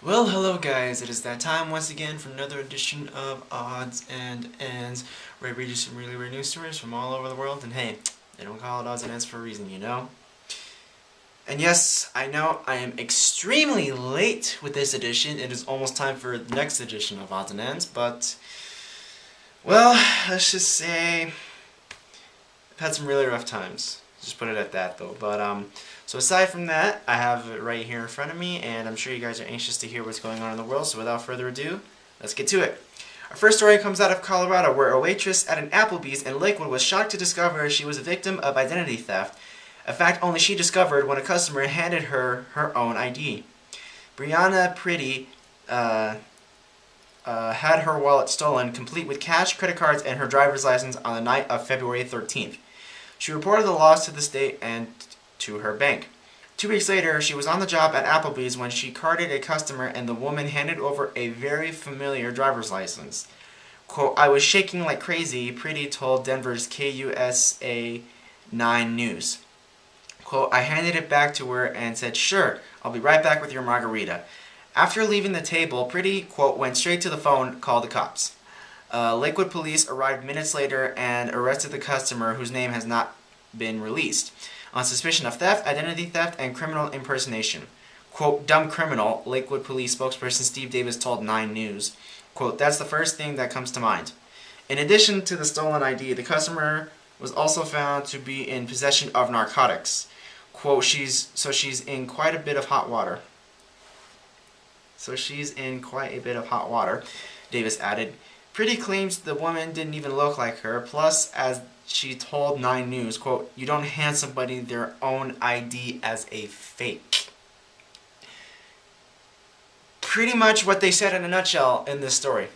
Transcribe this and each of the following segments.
Well, hello guys, it is that time once again for another edition of Odds and Ends, where I read you some really weird news stories from all over the world, and hey, they don't call it Odds and Ends for a reason, you know? And yes, I know I am extremely late with this edition. It is almost time for the next edition of Odds and Ends, but, well, let's just say I've had some really rough times. Just put it at that though. So aside from that, I have it right here in front of me, and I'm sure you guys are anxious to hear what's going on in the world, so without further ado, let's get to it. Our first story comes out of Colorado, where a waitress at an Applebee's in Lakewood was shocked to discover she was a victim of identity theft, a fact only she discovered when a customer handed her her own ID. Brianna Pretty had her wallet stolen, complete with cash, credit cards, and her driver's license on the night of February 13th. She reported the loss to the state and to her bank. 2 weeks later, she was on the job at Applebee's when she carded a customer and the woman handed over a very familiar driver's license. Quote, "I was shaking like crazy," Pretty told Denver's KUSA 9 News. Quote, "I handed it back to her and said, 'Sure, I'll be right back with your margarita.' After leaving the table, Pretty, quote, went straight to the phone, called the cops. Lakewood police arrived minutes later and arrested the customer, whose name has not been released, on suspicion of theft, identity theft, and criminal impersonation. Quote, 'Dumb criminal,' Lakewood police spokesperson Steve Davis told 9 News. Quote, 'That's the first thing that comes to mind.' In addition to the stolen ID, the customer was also found to be in possession of narcotics. Quote, she's in quite a bit of hot water. Davis added. Pretty claims the woman didn't even look like her. Plus, as she told 9 News, quote, 'You don't hand somebody their own ID as a fake.' Pretty much what they said in a nutshell in this story.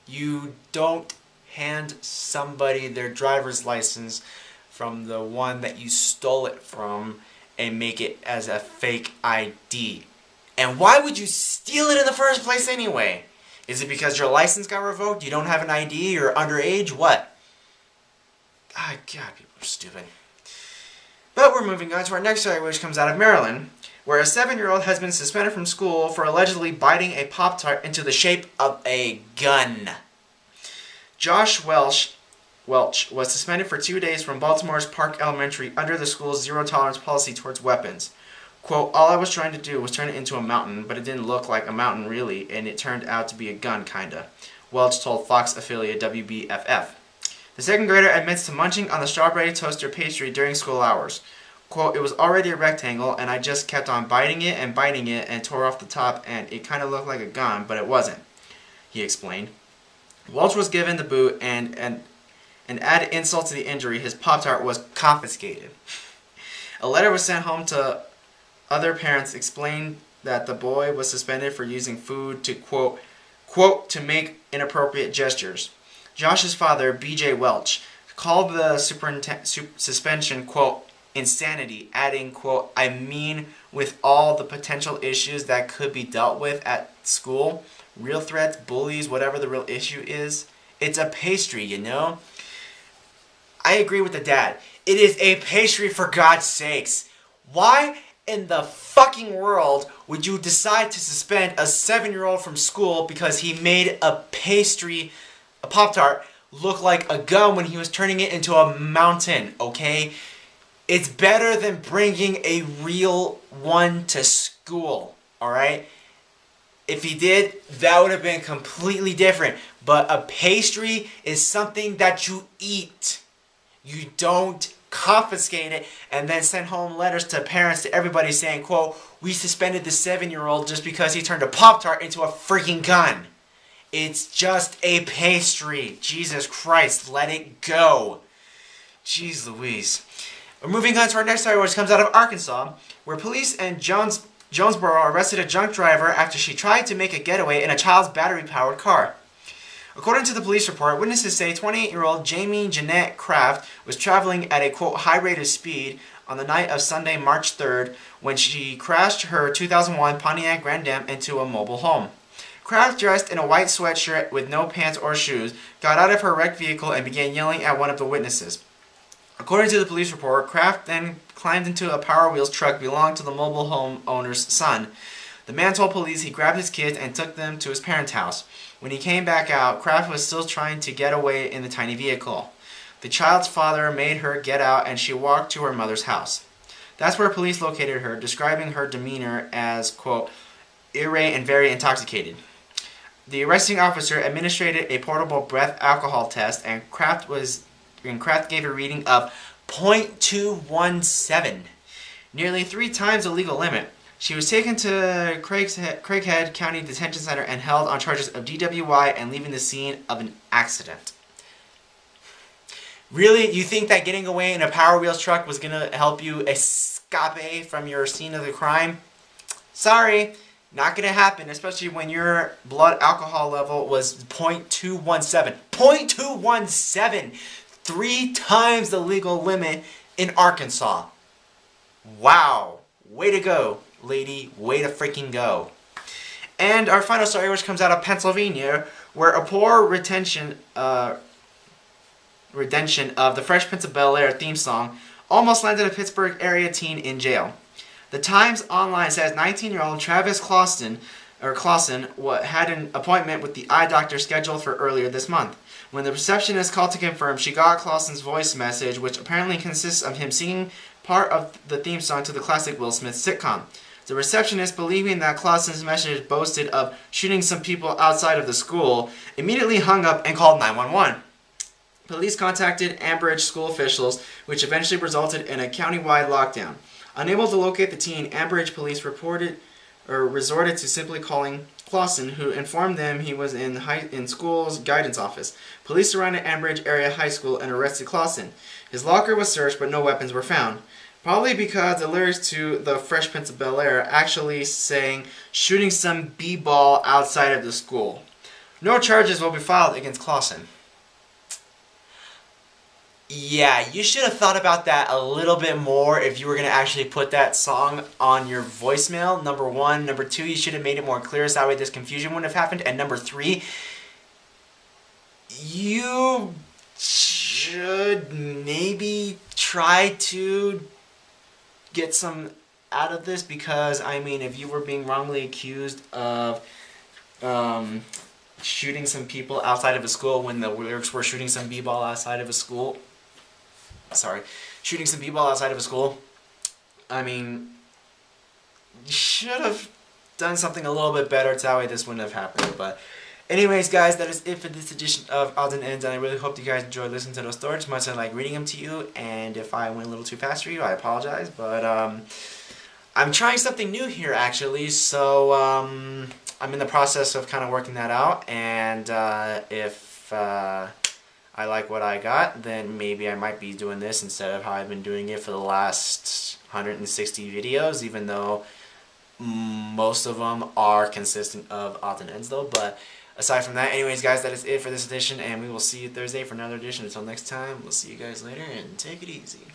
You don't hand somebody their driver's license from the one that you stole it from and make it as a fake ID. And why would you steal it in the first place anyway? Is it because your license got revoked? You don't have an ID? You're underage? What? Ah, God, people are stupid. But we're moving on to our next story, which comes out of Maryland, where a 7-year-old has been suspended from school for allegedly biting a Pop-Tart into the shape of a gun. Josh Welch was suspended for 2 days from Baltimore's Park Elementary under the school's zero-tolerance policy towards weapons. Quote, "All I was trying to do was turn it into a mountain, but it didn't look like a mountain really, and it turned out to be a gun, kinda," Welch told Fox affiliate WBFF. The second grader admits to munching on the strawberry toaster pastry during school hours. Quote, "It was already a rectangle, and I just kept on biting it and tore off the top, and it kind of looked like a gun, but it wasn't," he explained. Welch was given the boot, and added insult to the injury, his Pop-Tart was confiscated. A letter was sent home to other parents explained that the boy was suspended for using food to, quote, "to make inappropriate gestures." Josh's father, BJ Welch, called the suspension, quote, "insanity," adding, quote, "I mean, with all the potential issues that could be dealt with at school, real threats, bullies, whatever the real issue is, it's a pastry, you know?" I agree with the dad. It is a pastry, for God's sakes. Why in the fucking world would you decide to suspend a 7-year-old from school because he made a pastry, a Pop-Tart, look like a gun when he was turning it into a mountain, okay? It's better than bringing a real one to school, alright? If he did, that would have been completely different. But a pastry is something that you eat. You don't confiscate it and then send home letters to parents, to everybody saying, quote, "We suspended the 7-year-old just because he turned a Pop-Tart into a freaking gun." It's just a pastry. Jesus Christ, let it go. Jeez Louise. We're moving on to our next story, which comes out of Arkansas, where police in Jonesboro arrested a drunk driver after she tried to make a getaway in a child's battery-powered car. According to the police report, witnesses say 28-year-old Jamie Jeanette Kraft was traveling at a, quote, "high rate of speed" on the night of Sunday, March 3rd, when she crashed her 2001 Pontiac Grand Am into a mobile home. Kraft, dressed in a white sweatshirt with no pants or shoes, got out of her wrecked vehicle and began yelling at one of the witnesses. According to the police report, Kraft then climbed into a Power Wheels truck belonging to the mobile home owner's son. The man told police he grabbed his kids and took them to his parents' house. When he came back out, Kraft was still trying to get away in the tiny vehicle. The child's father made her get out and she walked to her mother's house. That's where police located her, describing her demeanor as, quote, irate and very intoxicated. The arresting officer administered a portable breath alcohol test and Kraft gave a reading of .217, nearly 3 times the legal limit. She was taken to Craighead County Detention Center and held on charges of DWI and leaving the scene of an accident. Really? You think that getting away in a Power Wheels truck was going to help you escape from your scene of the crime? Sorry, not going to happen, especially when your blood alcohol level was .217. .217! 3 times the legal limit in Arkansas. Wow. Way to go, lady. Way to freaking go. And our final story, which comes out of Pennsylvania, where a poor redemption of the Fresh Prince of Bel-Air theme song almost landed a Pittsburgh area teen in jail. The Times Online says 19-year-old Travis Clausen had an appointment with the eye doctor scheduled for earlier this month. When the receptionist called to confirm, she got Clausen's voice message, which apparently consists of him singing part of the theme song to the classic Will Smith sitcom. The receptionist, believing that Clausen's message boasted of shooting some people outside of the school, immediately hung up and called 911. Police contacted Ambridge school officials, which eventually resulted in a countywide lockdown. Unable to locate the teen, Ambridge police resorted to simply calling Clausen, who informed them he was in school's guidance office. Police surrounded Ambridge Area High School and arrested Clausen. His locker was searched, but no weapons were found. Probably because the lyrics to the Fresh Prince of Bel-Air actually saying shooting some b-ball outside of the school. No charges will be filed against Clausen. Yeah, you should have thought about that a little bit more if you were going to actually put that song on your voicemail, number 1. Number 2, you should have made it more clear so that way this confusion wouldn't have happened. And number 3, you should maybe try to get some out of this, because, I mean, if you were being wrongly accused of shooting some people outside of a school when the lyrics were shooting some b-ball outside of a school, shooting some b-ball outside of a school, I mean, you should have done something a little bit better so that way this wouldn't have happened. But anyways, guys, that is it for this edition of Odds and Ends, and I really hope you guys enjoyed listening to those stories as much as I like reading them to you. And if I went a little too fast for you, I apologize. But I'm trying something new here, actually, so I'm in the process of kind of working that out. And if I like what I got, then maybe I might be doing this instead of how I've been doing it for the last 160 videos, even though most of them are consistent of odds and ends though. But aside from that, anyways, guys, that is it for this edition, and we will see you Thursday for another edition. Until next time, we'll see you guys later, and take it easy.